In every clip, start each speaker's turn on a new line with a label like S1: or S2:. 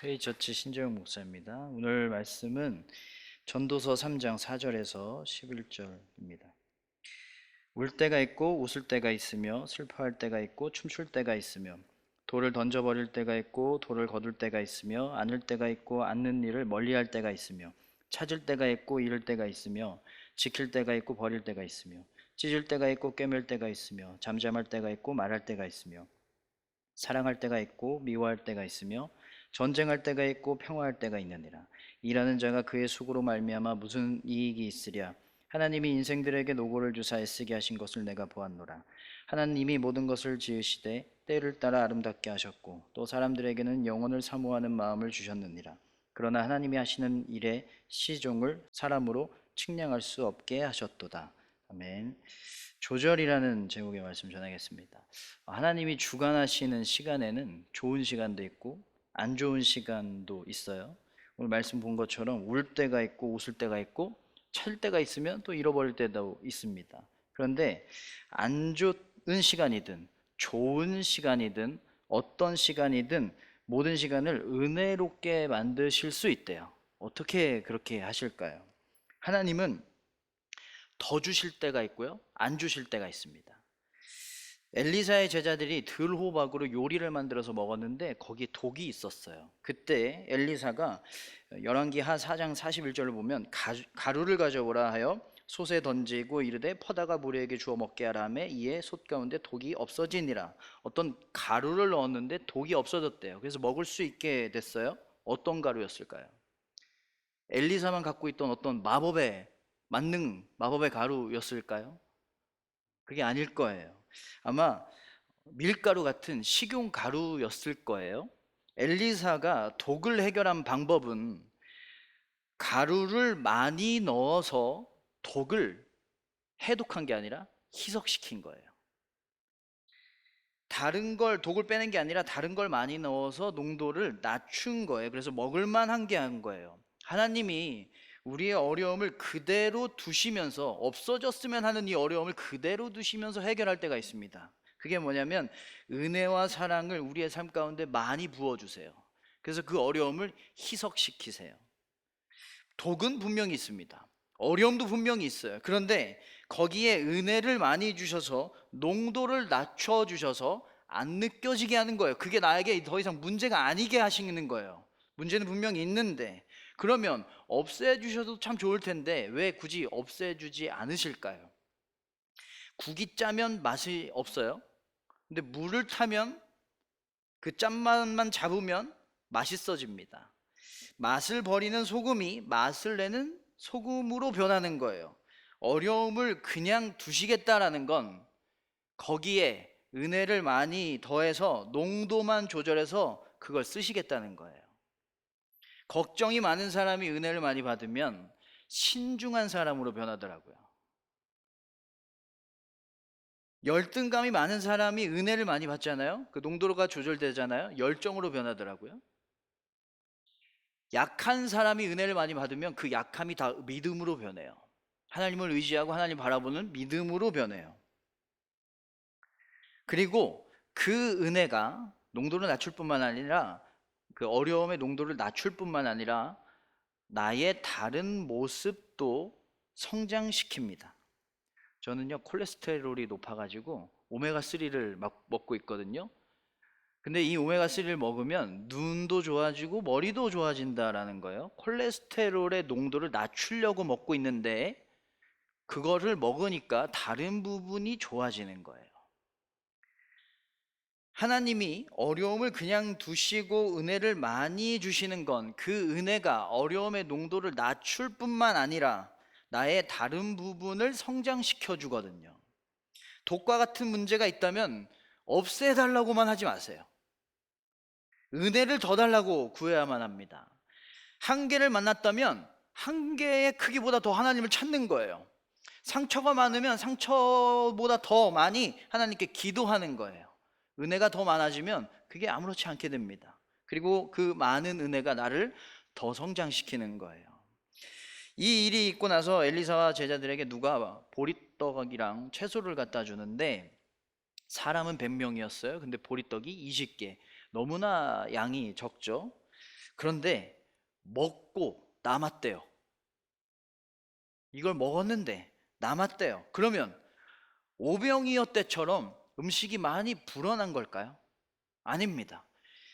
S1: 회의처치 신재용 목사입니다. 오늘 말씀은 전도서 3장 4절에서 11절입니다. 울 때가 있고 웃을 때가 있으며 슬퍼할 때가 있고 춤출 때가 있으며 돌을 던져버릴 때가 있고 돌을 거둘 때가 있으며 안을 때가 있고 안는 일을 멀리할 때가 있으며 찾을 때가 있고 잃을 때가 있으며 지킬 때가 있고 버릴 때가 있으며 찢을 때가 있고 꿰맬 때가 있으며 잠잠할 때가 있고 말할 때가 있으며 사랑할 때가 있고 미워할 때가 있으며 전쟁할 때가 있고 평화할 때가 있느니라. 일하는 자가 그의 수고로 말미암아 무슨 이익이 있으랴. 하나님이 인생들에게 노고를 주사 애쓰게 하신 것을 내가 보았노라. 하나님이 모든 것을 지으시되 때를 따라 아름답게 하셨고 또 사람들에게는 영혼을 사모하는 마음을 주셨느니라. 그러나 하나님이 하시는 일의 시종을 사람으로 측량할 수 없게 하셨도다. 아멘. 조절이라는 제목의 말씀 전하겠습니다. 하나님이 주관하시는 시간에는 좋은 시간도 있고 안 좋은 시간도 있어요. 오늘 말씀 본 것처럼 울 때가 있고 웃을 때가 있고 찾을 때가 있으면 또 잃어버릴 때도 있습니다. 그런데 안 좋은 시간이든 좋은 시간이든 어떤 시간이든 모든 시간을 은혜롭게 만드실 수 있대요. 어떻게 그렇게 하실까요? 하나님은 더 주실 때가 있고요, 안 주실 때가 있습니다. 엘리사의 제자들이 들호박으로 요리를 만들어서 먹었는데 거기에 독이 있었어요. 그때 엘리사가 열왕기하 4장 41절을 보면 가루를 가져오라 하여 솥에 던지고 이르되 퍼다가 무리에게 주어 먹게 하라 하매 이에 솥 가운데 독이 없어지니라. 어떤 가루를 넣었는데 독이 없어졌대요. 그래서 먹을 수 있게 됐어요. 어떤 가루였을까요? 엘리사만 갖고 있던 어떤 마법의 만능 마법의 가루였을까요? 그게 아닐 거예요. 아마 밀가루 같은 식용 가루였을 거예요. 엘리사가 독을 해결한 방법은 가루를 많이 넣어서 독을 해독한 게 아니라 희석시킨 거예요. 다른 걸 독을 빼낸 게 아니라 다른 걸 많이 넣어서 농도를 낮춘 거예요. 그래서 먹을만 한 게 한 거예요. 하나님이 우리의 어려움을 그대로 두시면서 없어졌으면 하는 이 어려움을 그대로 두시면서 해결할 때가 있습니다. 그게 뭐냐면 은혜와 사랑을 우리의 삶 가운데 많이 부어주세요. 그래서 그 어려움을 희석시키세요. 독은 분명히 있습니다. 어려움도 분명히 있어요. 그런데 거기에 은혜를 많이 주셔서 농도를 낮춰 주셔서 안 느껴지게 하는 거예요. 그게 나에게 더 이상 문제가 아니게 하시는 거예요. 문제는 분명히 있는데, 그러면 없애주셔도 참 좋을 텐데 왜 굳이 없애주지 않으실까요? 국이 짜면 맛이 없어요. 근데 물을 타면 그 짠맛만 잡으면 맛있어집니다. 맛을 버리는 소금이 맛을 내는 소금으로 변하는 거예요. 어려움을 그냥 두시겠다라는 건 거기에 은혜를 많이 더해서 농도만 조절해서 그걸 쓰시겠다는 거예요. 걱정이 많은 사람이 은혜를 많이 받으면 신중한 사람으로 변하더라고요. 열등감이 많은 사람이 은혜를 많이 받잖아요. 그 농도가 조절되잖아요. 열정으로 변하더라고요. 약한 사람이 은혜를 많이 받으면 그 약함이 다 믿음으로 변해요. 하나님을 의지하고 하나님 바라보는 믿음으로 변해요. 그리고 그 은혜가 농도를 낮출 뿐만 아니라 그 어려움의 농도를 낮출 뿐만 아니라 나의 다른 모습도 성장시킵니다. 저는요 콜레스테롤이 높아가지고 오메가3를 막 먹고 있거든요. 근데 이 오메가3를 먹으면 눈도 좋아지고 머리도 좋아진다라는 거예요. 콜레스테롤의 농도를 낮추려고 먹고 있는데 그거를 먹으니까 다른 부분이 좋아지는 거예요. 하나님이 어려움을 그냥 두시고 은혜를 많이 주시는 건 그 은혜가 어려움의 농도를 낮출 뿐만 아니라 나의 다른 부분을 성장시켜 주거든요. 독과 같은 문제가 있다면 없애달라고만 하지 마세요. 은혜를 더 달라고 구해야만 합니다. 한계를 만났다면 한계의 크기보다 더 하나님을 찾는 거예요. 상처가 많으면 상처보다 더 많이 하나님께 기도하는 거예요. 은혜가 더 많아지면 그게 아무렇지 않게 됩니다. 그리고 그 많은 은혜가 나를 더 성장시키는 거예요. 이 일이 있고 나서 엘리사와 제자들에게 누가 보리떡이랑 채소를 갖다 주는데 사람은 100명이었어요. 근데 보리떡이 20개. 너무나 양이 적죠. 그런데 먹고 남았대요. 이걸 먹었는데 남았대요. 그러면 오병이어 때처럼 음식이 많이 불어난 걸까요? 아닙니다.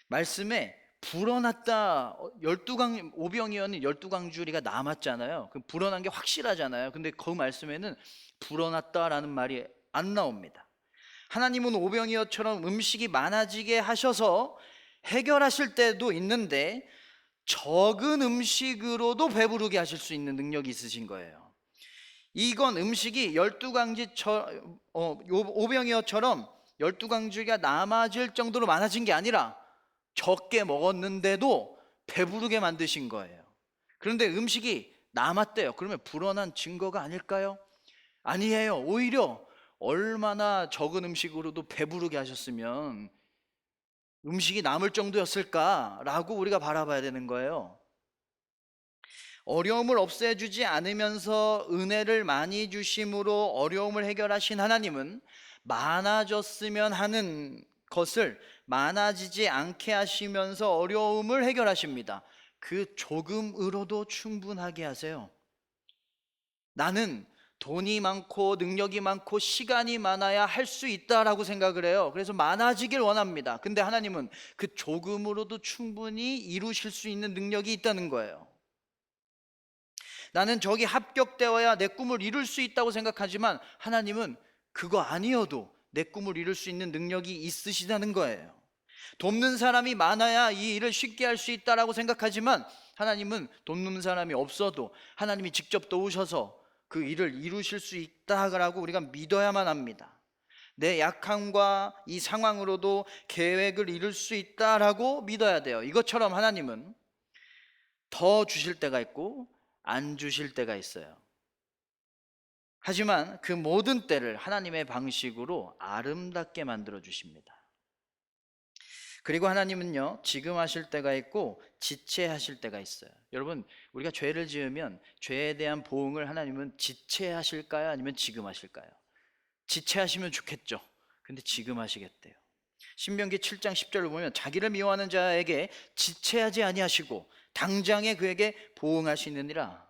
S1: 말씀에 불어났다, 12강, 오병이어는 12강주리가 남았잖아요. 그 불어난 게 확실하잖아요. 근데 그 말씀에는 불어났다라는 말이 안 나옵니다. 하나님은 오병이어처럼 음식이 많아지게 하셔서 해결하실 때도 있는데 적은 음식으로도 배부르게 하실 수 있는 능력이 있으신 거예요. 이건 음식이 12강지 오병이어처럼 12강주가 남아질 정도로 많아진 게 아니라 적게 먹었는데도 배부르게 만드신 거예요. 그런데 음식이 남았대요. 그러면 불어난 증거가 아닐까요? 아니에요. 오히려 얼마나 적은 음식으로도 배부르게 하셨으면 음식이 남을 정도였을까라고 우리가 바라봐야 되는 거예요. 어려움을 없애주지 않으면서 은혜를 많이 주심으로 어려움을 해결하신 하나님은 많아졌으면 하는 것을 많아지지 않게 하시면서 어려움을 해결하십니다. 그 조금으로도 충분하게 하세요. 나는 돈이 많고 능력이 많고 시간이 많아야 할 수 있다라고 생각을 해요. 그래서 많아지길 원합니다. 근데 하나님은 그 조금으로도 충분히 이루실 수 있는 능력이 있다는 거예요. 나는 저기 합격되어야 내 꿈을 이룰 수 있다고 생각하지만 하나님은 그거 아니어도 내 꿈을 이룰 수 있는 능력이 있으시다는 거예요. 돕는 사람이 많아야 이 일을 쉽게 할 수 있다라고 생각하지만 하나님은 돕는 사람이 없어도 하나님이 직접 도우셔서 그 일을 이루실 수 있다라고 우리가 믿어야만 합니다. 내 약함과 이 상황으로도 계획을 이룰 수 있다라고 믿어야 돼요. 이것처럼 하나님은 더 주실 때가 있고 안 주실 때가 있어요. 하지만 그 모든 때를 하나님의 방식으로 아름답게 만들어 주십니다. 그리고 하나님은요, 지금 하실 때가 있고 지체하실 때가 있어요. 여러분, 우리가 죄를 지으면 죄에 대한 보응을 하나님은 지체하실까요? 아니면 지금 하실까요? 지체하시면 좋겠죠. 근데 지금 하시겠대요. 신명기 7장 10절을 보면 자기를 미워하는 자에게 지체하지 아니하시고 당장에 그에게 보응하시느니라.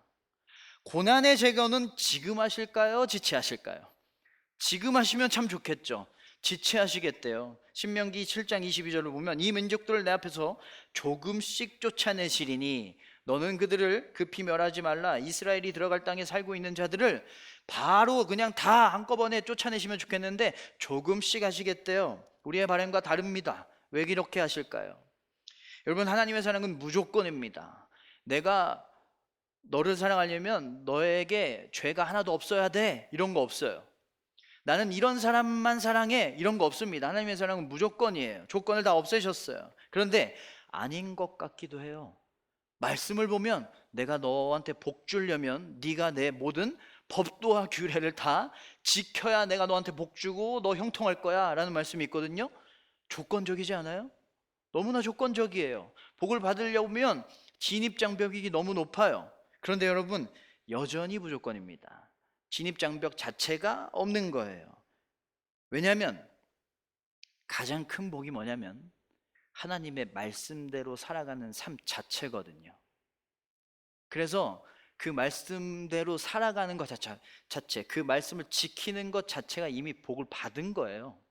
S1: 고난의 제거는 지금 하실까요? 지체하실까요? 지금 하시면 참 좋겠죠. 지체하시겠대요. 신명기 7장 22절을 보면 이 민족들을 내 앞에서 조금씩 쫓아내시리니 너는 그들을 급히 멸하지 말라. 이스라엘이 들어갈 땅에 살고 있는 자들을 바로 그냥 다 한꺼번에 쫓아내시면 좋겠는데 조금씩 하시겠대요. 우리의 바람과 다릅니다. 왜 이렇게 하실까요? 여러분, 하나님의 사랑은 무조건입니다. 내가 너를 사랑하려면 너에게 죄가 하나도 없어야 돼, 이런 거 없어요. 나는 이런 사람만 사랑해, 이런 거 없습니다. 하나님의 사랑은 무조건이에요. 조건을 다 없애셨어요. 그런데 아닌 것 같기도 해요. 말씀을 보면 내가 너한테 복 주려면 네가 내 모든 법도와 규례를 다 지켜야 내가 너한테 복 주고 너 형통할 거야 라는 말씀이 있거든요. 조건적이지 않아요? 너무나 조건적이에요. 복을 받으려면 진입장벽이 너무 높아요. 그런데 여러분, 여전히 무조건입니다. 진입장벽 자체가 없는 거예요. 왜냐하면 가장 큰 복이 뭐냐면 하나님의 말씀대로 살아가는 삶 자체거든요. 그래서 그 말씀대로 살아가는 것 자체, 그 말씀을 지키는 것 자체가 이미 복을 받은 거예요.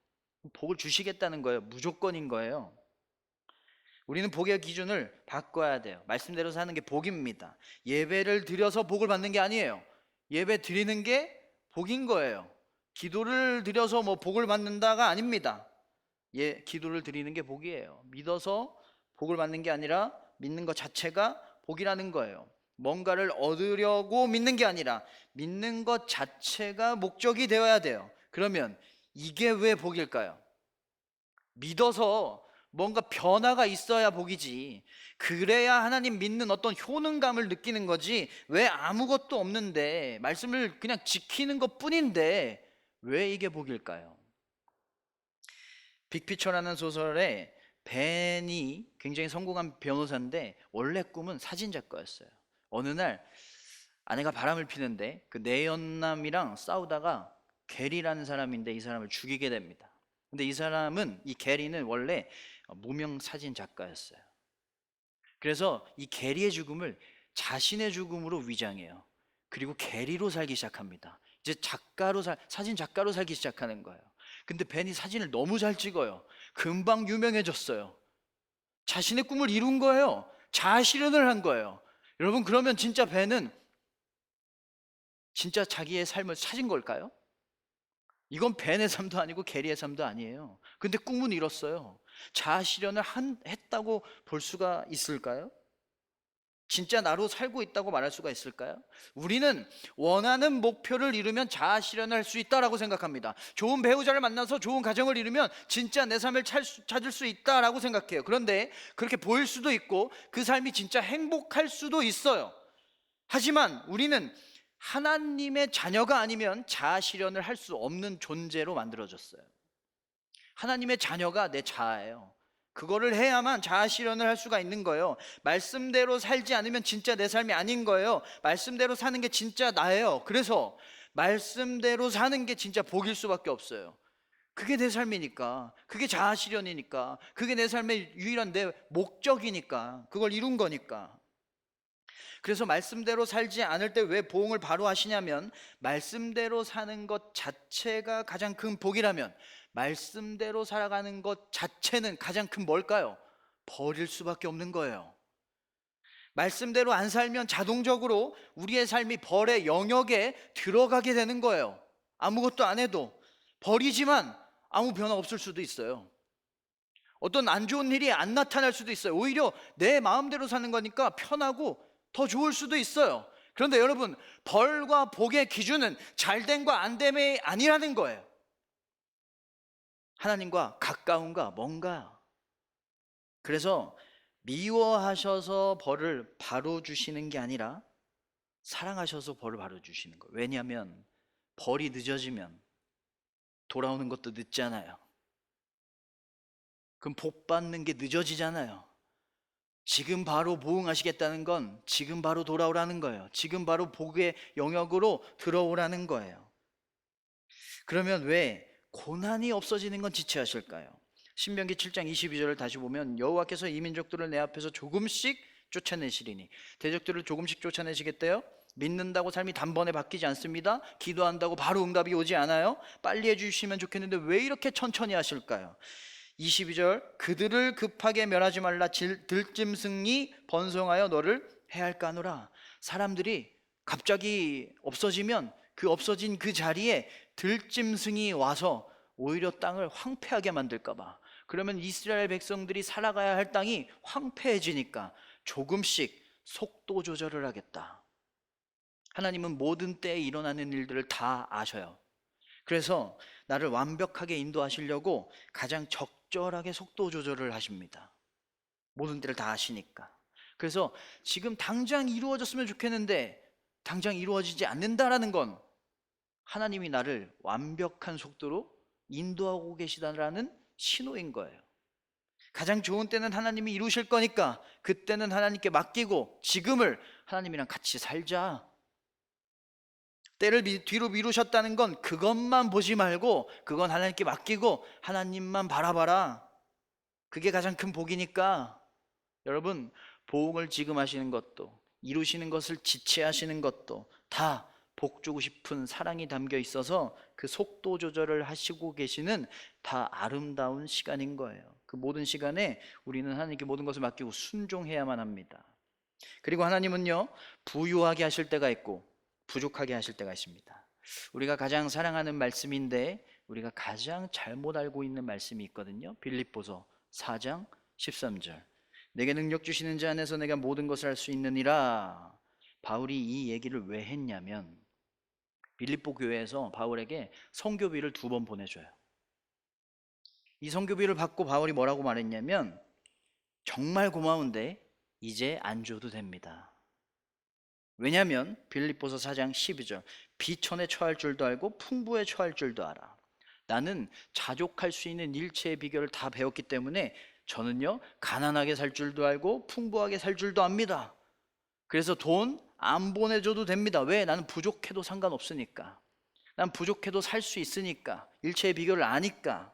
S1: 복을 주시겠다는 거예요. 무조건인 거예요. 우리는 복의 기준을 바꿔야 돼요. 말씀대로 사는 게 복입니다. 예배를 드려서 복을 받는 게 아니에요. 예배 드리는 게 복인 거예요. 기도를 드려서 뭐 복을 받는다가 아닙니다. 기도를 드리는 게 복이에요. 믿어서 복을 받는 게 아니라 믿는 것 자체가 복이라는 거예요. 뭔가를 얻으려고 믿는 게 아니라 믿는 것 자체가 목적이 되어야 돼요. 그러면 이게 왜 복일까요? 믿어서 뭔가 변화가 있어야 복이지. 그래야 하나님 믿는 어떤 효능감을 느끼는 거지. 왜 아무것도 없는데 말씀을 그냥 지키는 것 뿐인데 왜 이게 복일까요? 빅피처라는 소설에 벤이 굉장히 성공한 변호사인데 원래 꿈은 사진작가였어요. 어느 날 아내가 바람을 피는데 그 내연남이랑 싸우다가 게리라는 사람인데 이 사람을 죽이게 됩니다. 근데 이 게리는 원래 무명 사진 작가였어요. 그래서 이 게리의 죽음을 자신의 죽음으로 위장해요. 그리고 게리로 살기 시작합니다. 이제 사진 작가로 살기 시작하는 거예요. 근데 벤이 사진을 너무 잘 찍어요. 금방 유명해졌어요. 자신의 꿈을 이룬 거예요. 자아실현을 한 거예요. 여러분, 그러면 진짜 벤은 진짜 자기의 삶을 찾은 걸까요? 이건 벤의 삶도 아니고 게리의 삶도 아니에요. 근데 꿈은 이뤘어요. 자아실현을 했다고 볼 수가 있을까요? 진짜 나로 살고 있다고 말할 수가 있을까요? 우리는 원하는 목표를 이루면 자아실현할 수 있다라고 생각합니다. 좋은 배우자를 만나서 좋은 가정을 이루면 진짜 내 삶을 찾을 수 있다라고 생각해요. 그런데 그렇게 보일 수도 있고 그 삶이 진짜 행복할 수도 있어요. 하지만 우리는 하나님의 자녀가 아니면 자아실현을 할 수 없는 존재로 만들어졌어요. 하나님의 자녀가 내 자아예요. 그거를 해야만 자아실현을 할 수가 있는 거예요. 말씀대로 살지 않으면 진짜 내 삶이 아닌 거예요. 말씀대로 사는 게 진짜 나예요. 그래서 말씀대로 사는 게 진짜 복일 수밖에 없어요. 그게 내 삶이니까, 그게 자아실현이니까, 그게 내 삶의 유일한 내 목적이니까, 그걸 이룬 거니까. 그래서 말씀대로 살지 않을 때 왜 보응을 바로 하시냐면, 말씀대로 사는 것 자체가 가장 큰 복이라면 말씀대로 살아가는 것 자체는 가장 큰 뭘까요? 벌일 수밖에 없는 거예요. 말씀대로 안 살면 자동적으로 우리의 삶이 벌의 영역에 들어가게 되는 거예요. 아무것도 안 해도 벌이지만 아무 변화 없을 수도 있어요. 어떤 안 좋은 일이 안 나타날 수도 있어요. 오히려 내 마음대로 사는 거니까 편하고 더 좋을 수도 있어요. 그런데 여러분, 벌과 복의 기준은 잘됨과 안됨이 아니라는 거예요. 하나님과 가까움과 뭔가. 그래서 미워하셔서 벌을 바로 주시는 게 아니라 사랑하셔서 벌을 바로 주시는 거예요. 왜냐하면 벌이 늦어지면 돌아오는 것도 늦잖아요. 그럼 복 받는 게 늦어지잖아요. 지금 바로 보응하시겠다는 건 지금 바로 돌아오라는 거예요. 지금 바로 복의 영역으로 들어오라는 거예요. 그러면 왜 고난이 없어지는 건 지체하실까요? 신명기 7장 22절을 다시 보면 여호와께서 이 민족들을 내 앞에서 조금씩 쫓아내시리니. 대적들을 조금씩 쫓아내시겠대요? 믿는다고 삶이 단번에 바뀌지 않습니다. 기도한다고 바로 응답이 오지 않아요. 빨리 해주시면 좋겠는데 왜 이렇게 천천히 하실까요? 22절, 그들을 급하게 멸하지 말라. 들짐승이 번성하여 너를 해할까노라. 사람들이 갑자기 없어지면 그 없어진 그 자리에 들짐승이 와서 오히려 땅을 황폐하게 만들까봐. 그러면 이스라엘 백성들이 살아가야 할 땅이 황폐해지니까 조금씩 속도 조절을 하겠다. 하나님은 모든 때에 일어나는 일들을 다 아셔요. 그래서 나를 완벽하게 인도하시려고 가장 적절하게 속도 조절을 하십니다. 모든 때를 다 아시니까. 그래서 지금 당장 이루어졌으면 좋겠는데 당장 이루어지지 않는다라는 건 하나님이 나를 완벽한 속도로 인도하고 계시다라는 신호인 거예요. 가장 좋은 때는 하나님이 이루실 거니까 그때는 하나님께 맡기고 지금을 하나님이랑 같이 살자. 때를 뒤로 미루셨다는 건 그것만 보지 말고 그건 하나님께 맡기고 하나님만 바라봐라. 그게 가장 큰 복이니까. 여러분, 보응을 지금 하시는 것도 이루시는 것을 지체하시는 것도 다 복 주고 싶은 사랑이 담겨 있어서 그 속도 조절을 하시고 계시는 다 아름다운 시간인 거예요. 그 모든 시간에 우리는 하나님께 모든 것을 맡기고 순종해야만 합니다. 그리고 하나님은요, 부유하게 하실 때가 있고 부족하게 하실 때가 있습니다. 우리가 가장 사랑하는 말씀인데 우리가 가장 잘못 알고 있는 말씀이 있거든요. 빌립보서 4장 13절, 내게 능력 주시는 자 안에서 내가 모든 것을 할 수 있느니라. 바울이 이 얘기를 왜 했냐면 빌립보 교회에서 바울에게 선교비를 2번 보내줘요. 이 선교비를 받고 바울이 뭐라고 말했냐면, 정말 고마운데 이제 안 줘도 됩니다. 왜냐하면 빌립보서 4장 12절, 비천에 처할 줄도 알고 풍부에 처할 줄도 알아. 나는 자족할 수 있는 일체의 비결을 다 배웠기 때문에 저는요, 가난하게 살 줄도 알고 풍부하게 살 줄도 압니다. 그래서 돈 안 보내줘도 됩니다. 왜? 나는 부족해도 상관없으니까. 난 부족해도 살 수 있으니까. 일체의 비결을 아니까.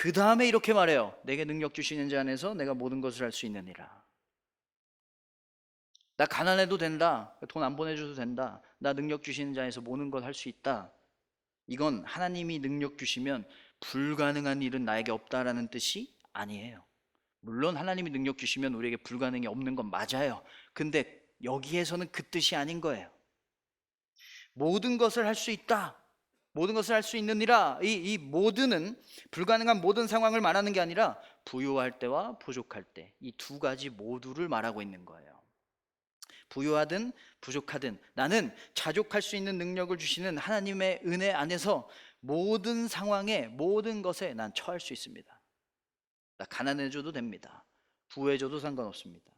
S1: 그 다음에 이렇게 말해요. 내게 능력 주시는 자 안에서 내가 모든 것을 할 수 있느니라. 나 가난해도 된다. 돈 안 보내줘도 된다. 나 능력 주시는 자에서 모든 걸 할 수 있다. 이건 하나님이 능력 주시면 불가능한 일은 나에게 없다라는 뜻이 아니에요. 물론 하나님이 능력 주시면 우리에게 불가능이 없는 건 맞아요. 근데 여기에서는 그 뜻이 아닌 거예요. 모든 것을 할 수 있다. 모든 것을 할 수 있느니라. 이 모든은 불가능한 모든 상황을 말하는 게 아니라 부요할 때와 부족할 때, 이 두 가지 모두를 말하고 있는 거예요. 부요하든 부족하든 나는 자족할 수 있는 능력을 주시는 하나님의 은혜 안에서 모든 상황에, 모든 것에 난 처할 수 있습니다. 나 가난해져도 됩니다. 부해져도 상관없습니다.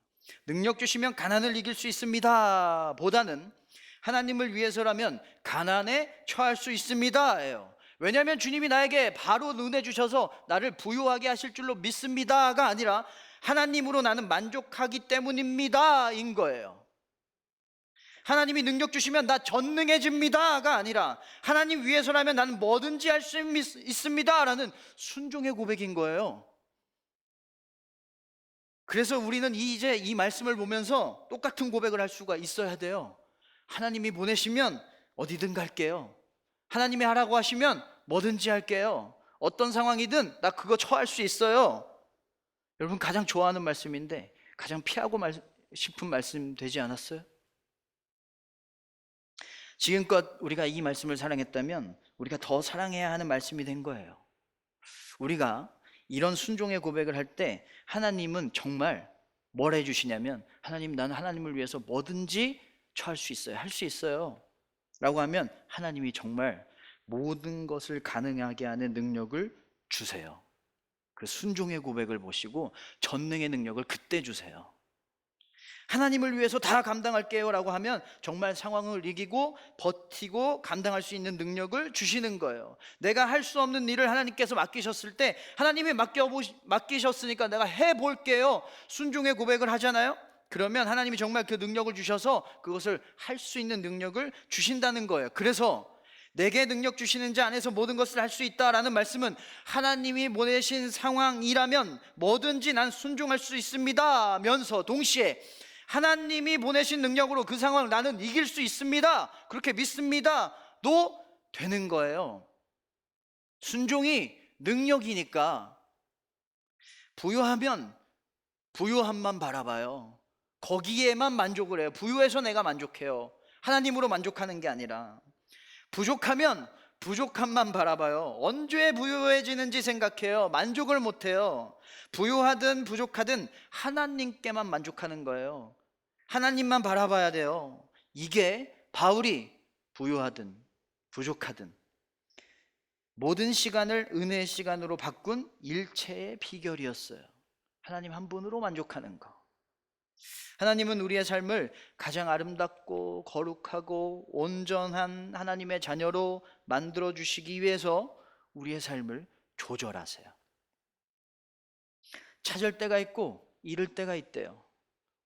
S1: 능력 주시면 가난을 이길 수 있습니다 보다는 하나님을 위해서라면 가난에 처할 수 있습니다 예요. 왜냐하면 주님이 나에게 바로 은혜 주셔서 나를 부유하게 하실 줄로 믿습니다가 아니라 하나님으로 나는 만족하기 때문입니다 인 거예요. 하나님이 능력 주시면 나 전능해집니다가 아니라 하나님 위해서라면 나는 뭐든지 할 수 있습니다 라는 순종의 고백인 거예요. 그래서 우리는 이제 이 말씀을 보면서 똑같은 고백을 할 수가 있어야 돼요. 하나님이 보내시면 어디든 갈게요. 하나님이 하라고 하시면 뭐든지 할게요. 어떤 상황이든 나 그거 처할 수 있어요. 여러분 가장 좋아하는 말씀인데 가장 피하고 싶은 말씀 되지 않았어요? 지금껏 우리가 이 말씀을 사랑했다면 우리가 더 사랑해야 하는 말씀이 된 거예요. 우리가 이런 순종의 고백을 할 때 하나님은 정말 뭘 해주시냐면, 하나님 나는 하나님을 위해서 뭐든지 처할 수 있어요, 할 수 있어요 라고 하면 하나님이 정말 모든 것을 가능하게 하는 능력을 주세요. 그 순종의 고백을 보시고 전능의 능력을 그때 주세요. 하나님을 위해서 다 감당할게요 라고 하면 정말 상황을 이기고 버티고 감당할 수 있는 능력을 주시는 거예요. 내가 할 수 없는 일을 하나님께서 맡기셨을 때 하나님이 맡기셨으니까 내가 해볼게요, 순종의 고백을 하잖아요. 그러면 하나님이 정말 그 능력을 주셔서 그것을 할 수 있는 능력을 주신다는 거예요. 그래서 내게 능력 주시는 자 안에서 모든 것을 할 수 있다라는 말씀은 하나님이 보내신 상황이라면 뭐든지 난 순종할 수 있습니다 면서 동시에 하나님이 보내신 능력으로 그 상황을 나는 이길 수 있습니다, 그렇게 믿습니다도 되는 거예요. 순종이 능력이니까 부유하면 부유함만 바라봐요. 거기에만 만족을 해요. 부유해서 내가 만족해요. 하나님으로 만족하는 게 아니라. 부족하면 부족함만 바라봐요. 언제 부유해지는지 생각해요. 만족을 못해요. 부유하든 부족하든 하나님께만 만족하는 거예요. 하나님만 바라봐야 돼요. 이게 바울이 부유하든 부족하든 모든 시간을 은혜의 시간으로 바꾼 일체의 비결이었어요. 하나님 한 분으로 만족하는 거. 하나님은 우리의 삶을 가장 아름답고 거룩하고 온전한 하나님의 자녀로 만들어 주시기 위해서 우리의 삶을 조절하세요. 찾을 때가 있고 잃을 때가 있대요.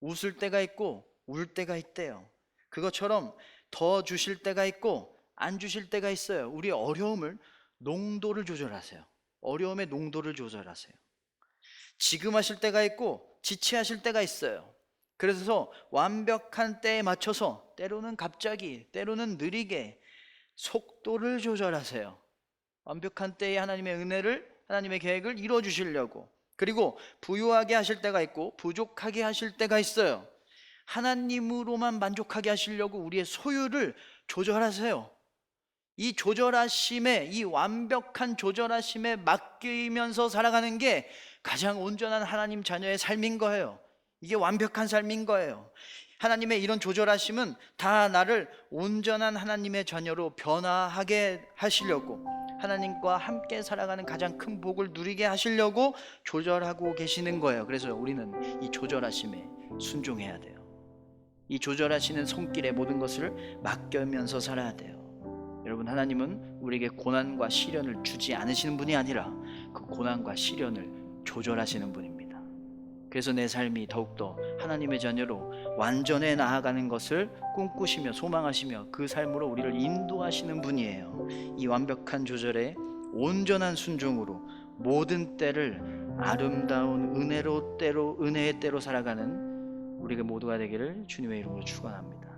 S1: 웃을 때가 있고 울 때가 있대요. 그것처럼 더 주실 때가 있고 안 주실 때가 있어요. 우리의 어려움을 농도를 조절하세요. 어려움의 농도를 조절하세요. 지금 하실 때가 있고 지체하실 때가 있어요. 그래서 완벽한 때에 맞춰서 때로는 갑자기, 때로는 느리게 속도를 조절하세요. 완벽한 때에 하나님의 은혜를, 하나님의 계획을 이루어 주시려고. 그리고 부유하게 하실 때가 있고 부족하게 하실 때가 있어요. 하나님으로만 만족하게 하시려고 우리의 소유를 조절하세요. 이 조절하심에, 이 완벽한 조절하심에 맡기면서 살아가는 게 가장 온전한 하나님 자녀의 삶인 거예요. 이게 완벽한 삶인 거예요. 하나님의 이런 조절하심은 다 나를 온전한 하나님의 자녀로 변화하게 하시려고, 하나님과 함께 살아가는 가장 큰 복을 누리게 하시려고 조절하고 계시는 거예요. 그래서 우리는 이 조절하심에 순종해야 돼요. 이 조절하시는 손길에 모든 것을 맡기면서 살아야 돼요. 여러분, 하나님은 우리에게 고난과 시련을 주지 않으시는 분이 아니라 그 고난과 시련을 조절하시는 분입니다. 그래서 내 삶이 더욱더 하나님의 자녀로 완전해 나아가는 것을 꿈꾸시며 소망하시며 그 삶으로 우리를 인도하시는 분이에요. 이 완벽한 조절에 온전한 순종으로 모든 때를 아름다운 은혜의 때로 살아가는 우리가 모두가 되기를 주님의 이름으로 축원합니다.